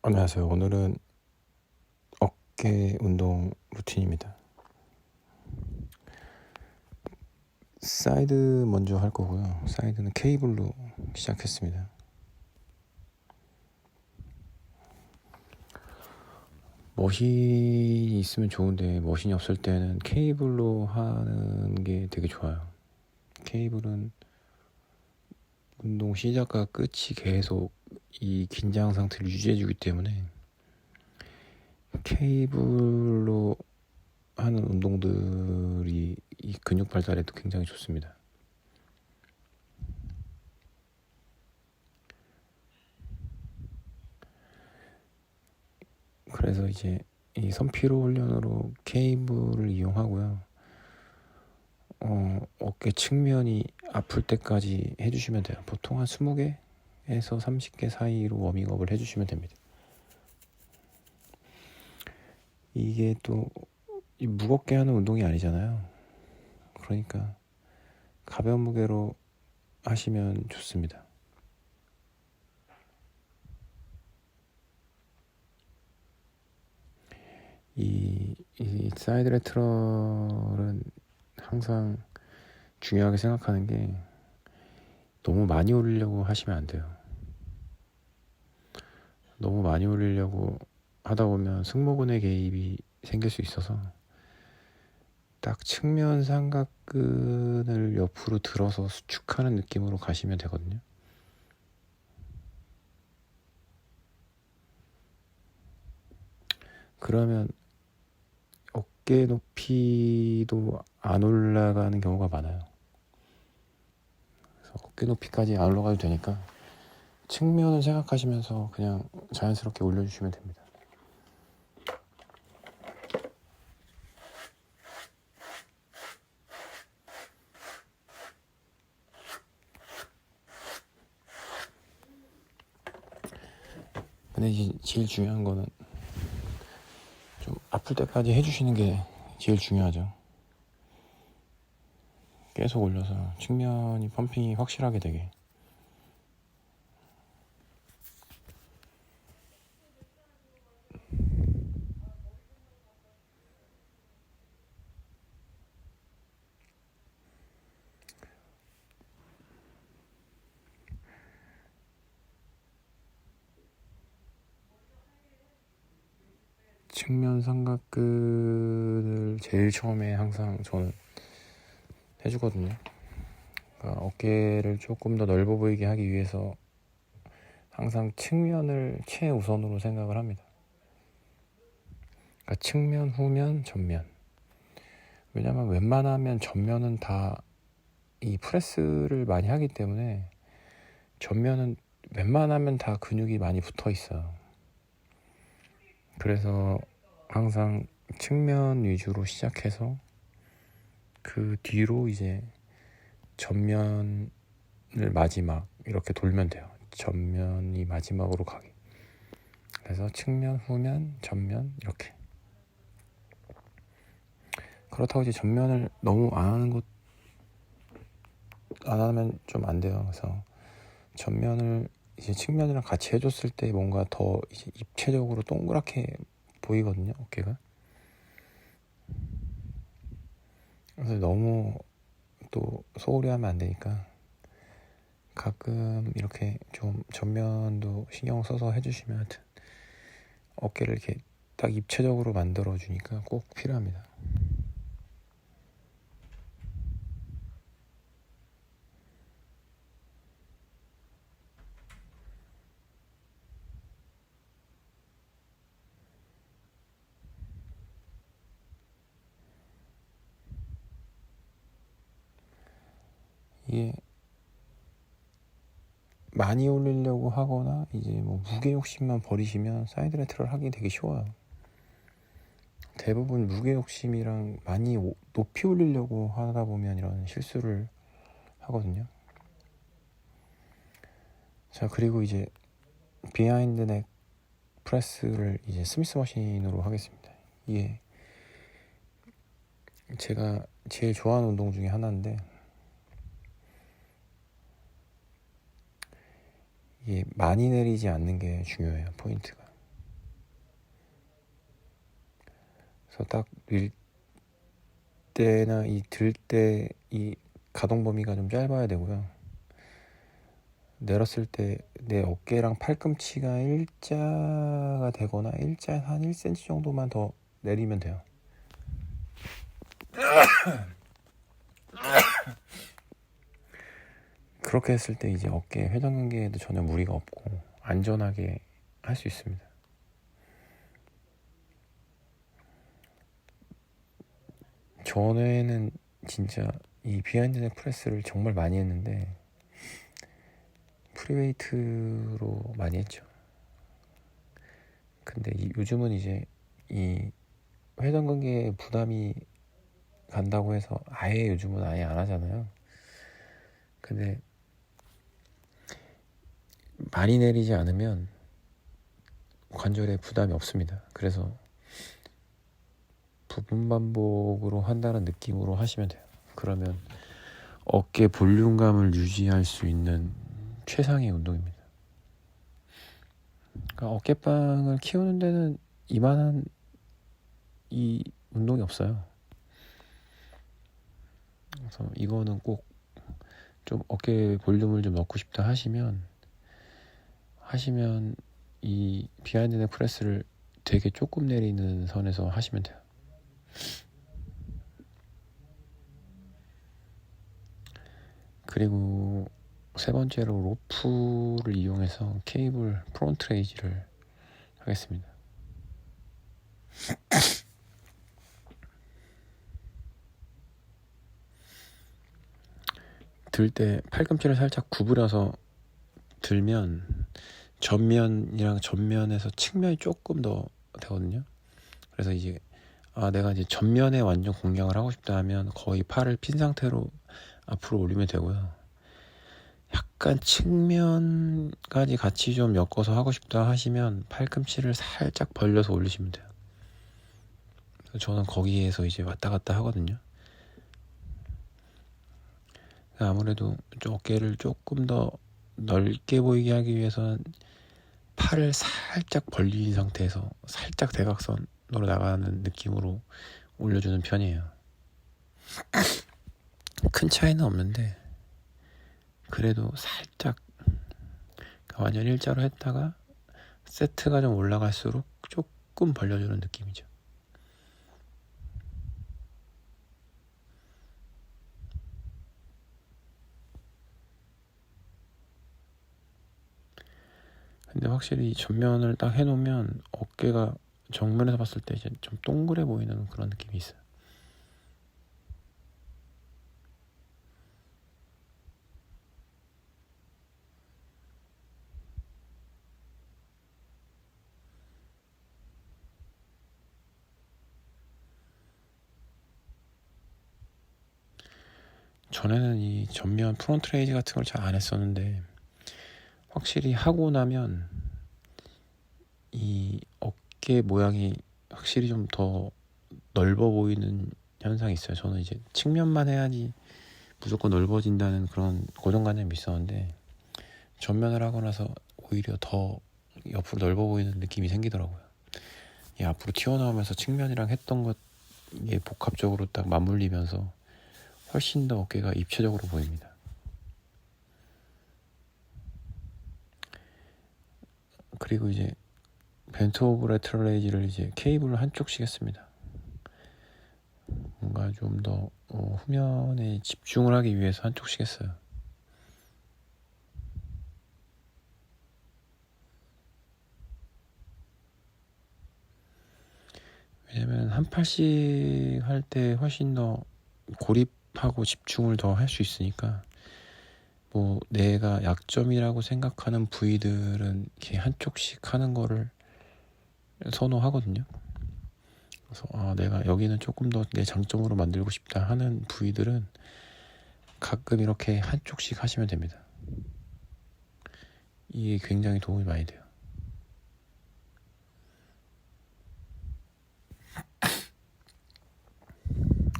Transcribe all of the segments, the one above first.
안녕하세요. 오늘은 어깨 운동 루틴입니다. 사이드 먼저 할 거고요. 사이드는 케이블로 시작했습니다. 머신이 있으면 좋은데 머신이 없을 때는 케이블로 하는 게 되게 좋아요. 케이블은 운동 시작과 끝이 계속 이 긴장 상태를 유지해주기 때문에 케이블로 하는 운동들이 이 근육 발달에도 굉장히 좋습니다. 그래서 이제 이 선피로 훈련으로 케이블을 이용하고요. 어깨 측면이 아플 때까지 해주시면 돼요. 보통 한 20개에서 30개 사이로 워밍업을 해주시면 됩니다. 이게 또 무겁게 하는 운동이 아니잖아요. 그러니까 가벼운 무게로 하시면 좋습니다. 이 사이드 레터럴은 항상 중요하게 생각하는 게 너무 많이 올리려고 하시면 안 돼요. 너무 많이 올리려고 하다 보면 승모근의 개입이 생길 수 있어서 딱 측면 삼각근을 옆으로 들어서 수축하는 느낌으로 가시면 되거든요. 그러면 어깨 높이도 안 올라가는 경우가 많아요. 그래서 어깨 높이까지 안 올라가도 되니까 측면을 생각하시면서 그냥 자연스럽게 올려주시면 됩니다. 근데 이제 제일 중요한 거는 좀 아플 때까지 해주시는 게 제일 중요하죠. 계속 올려서 측면이 펌핑이 확실하게 되게. 측면 삼각근을 제일 처음에 항상 저는 해주거든요. 그러니까 어깨를 조금 더 넓어 보이게 하기 위해서 항상 측면을 최우선으로 생각을 합니다. 그러니까 측면, 후면, 전면. 왜냐면 웬만하면 전면은 다 이 프레스를 많이 하기 때문에 전면은 웬만하면 다 근육이 많이 붙어 있어요. 그래서 항상 측면 위주로 시작해서 그 뒤로 이제 전면을 마지막 이렇게 돌면 돼요. 전면이 마지막으로 가기. 그래서 측면, 후면, 전면 이렇게. 그렇다고 이제 전면을 너무 안 하면 좀 안 돼요. 그래서 전면을 이제 측면이랑 같이 해줬을 때 뭔가 더 이제 입체적으로 동그랗게 보이거든요, 어깨가. 그래서 너무 또 소홀히 하면 안 되니까 가끔 이렇게 좀 전면도 신경 써서 해주시면 하여튼 어깨를 이렇게 딱 입체적으로 만들어 주니까 꼭 필요합니다. 이게 많이 올리려고 하거나 이제 뭐 무게 욕심만 버리시면 사이드 레터럴 하기 되게 쉬워요. 대부분 무게 욕심이랑 많이 높이 올리려고 하다 보면 이런 실수를 하거든요. 자, 그리고 이제 비하인드 넥 프레스를 이제 스미스 머신으로 하겠습니다. 이게 제가 제일 좋아하는 운동 중에 하나인데 이게 많이 내리지 않는 게 중요해요. 포인트가. 그래서 딱 밀 때나 이 들 때 이 가동 범위가 좀 짧아야 되고요. 내렸을 때 내 어깨랑 팔꿈치가 일자가 되거나 일자 한 1cm 정도만 더 내리면 돼요. 그렇게 했을 때 이제 어깨 회전근개에도 전혀 무리가 없고 안전하게 할 수 있습니다. 전에는 진짜 이 비하인드 넥 프레스를 정말 많이 했는데 프리웨이트로 많이 했죠. 근데 요즘은 이제 이 회전근개에 부담이 간다고 해서 아예 요즘은 아예 안 하잖아요. 근데 많이 내리지 않으면 관절에 부담이 없습니다. 그래서 부분 반복으로 한다는 느낌으로 하시면 돼요. 그러면 어깨 볼륨감을 유지할 수 있는 최상의 운동입니다. 그러니까 어깨빵을 키우는 데는 이만한 이 운동이 없어요. 그래서 이거는 꼭 좀 어깨 볼륨을 좀 넣고 싶다 하시면 이 비하인드 넥 프레스를 되게 조금 내리는 선에서 하시면 돼요. 그리고 세 번째로 로프를 이용해서 케이블 프론트 레이지를 하겠습니다. 들 때 팔꿈치를 살짝 구부려서 들면 전면이랑 전면에서 측면이 조금 더 되거든요. 그래서 이제 내가 이제 전면에 완전 공략을 하고 싶다 하면 거의 팔을 핀 상태로 앞으로 올리면 되고요. 약간 측면까지 같이 좀 엮어서 하고 싶다 하시면 팔꿈치를 살짝 벌려서 올리시면 돼요. 저는 거기에서 이제 왔다 갔다 하거든요. 아무래도 어깨를 조금 더 넓게 보이게 하기 위해서는 팔을 살짝 벌린 상태에서 살짝 대각선으로 나가는 느낌으로 올려주는 편이에요. 큰 차이는 없는데 그래도 살짝 완전 일자로 했다가 세트가 좀 올라갈수록 조금 벌려주는 느낌이죠. 근데 확실히 전면을 딱 해놓으면 어깨가 정면에서 봤을 때 이제 좀 동그래 보이는 그런 느낌이 있어요. 전에는 이 전면 프론트 레이지 같은 걸 잘 안 했었는데 확실히 하고 나면 이 어깨 모양이 확실히 좀 더 넓어 보이는 현상이 있어요. 저는 이제 측면만 해야지 무조건 넓어진다는 그런 고정관념이 있었는데 전면을 하고 나서 오히려 더 옆으로 넓어 보이는 느낌이 생기더라고요. 이 앞으로 튀어나오면서 측면이랑 했던 것이 복합적으로 딱 맞물리면서 훨씬 더 어깨가 입체적으로 보입니다. 그리고 이제 벤트 오브 레터럴 레이지를 이제 케이블을 한쪽씩 했습니다. 뭔가 좀 더 후면에 집중을 하기 위해서 한쪽씩 했어요. 왜냐면 한 팔씩 할 때 훨씬 더 고립하고 집중을 더 할 수 있으니까 뭐 내가 약점이라고 생각하는 부위들은 이렇게 한쪽씩 하는 거를 선호하거든요. 그래서 내가 여기는 조금 더 내 장점으로 만들고 싶다 하는 부위들은 가끔 이렇게 한쪽씩 하시면 됩니다. 이게 굉장히 도움이 많이 돼요.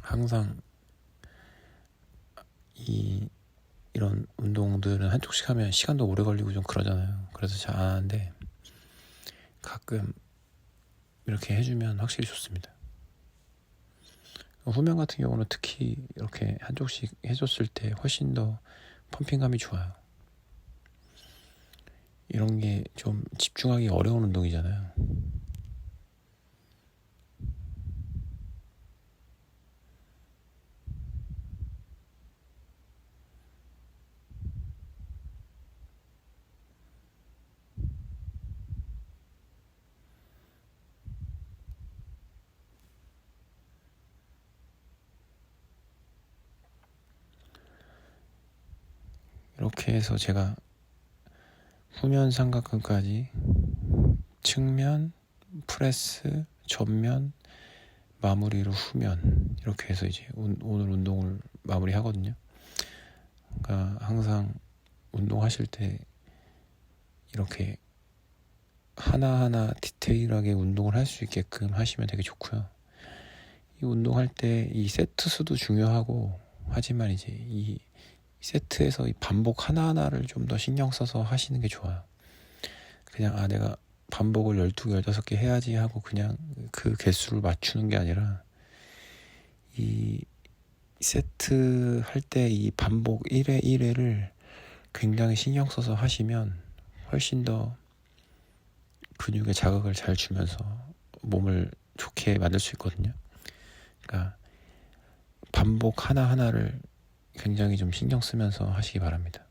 항상 이런 운동들은 한쪽씩 하면 시간도 오래 걸리고 좀 그러잖아요. 그래서 잘 안 하는데 가끔 이렇게 해주면 확실히 좋습니다. 후면 같은 경우는 특히 이렇게 한쪽씩 해줬을 때 훨씬 더 펌핑감이 좋아요. 이런 게 좀 집중하기 어려운 운동이잖아요. 이렇게 해서 제가 후면 삼각근까지 측면, 프레스, 전면, 마무리로 후면 이렇게 해서 이제 오늘 운동을 마무리 하거든요. 그러니까 항상 운동하실 때 이렇게 하나하나 디테일하게 운동을 할 수 있게끔 하시면 되게 좋고요. 이 운동할 때 이 세트 수도 중요하고 하지만 이제 이 세트에서 이 반복 하나하나를 좀 더 신경 써서 하시는 게 좋아요. 그냥 내가 반복을 12개, 15개 해야지 하고 그냥 그 개수를 맞추는 게 아니라 이 세트 할 때 이 반복 1회 1회를 굉장히 신경 써서 하시면 훨씬 더 근육에 자극을 잘 주면서 몸을 좋게 만들 수 있거든요. 그러니까 반복 하나하나를 굉장히 좀 신경 쓰면서 하시기 바랍니다.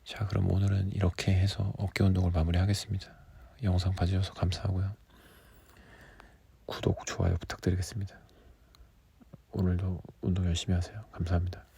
자, 그럼 오늘은 이렇게 해서 어깨 운동을 마무리하겠습니다. 영상 봐주셔서 감사하고요. 구독, 좋아요 부탁드리겠습니다. 오늘도 운동 열심히 하세요. 감사합니다.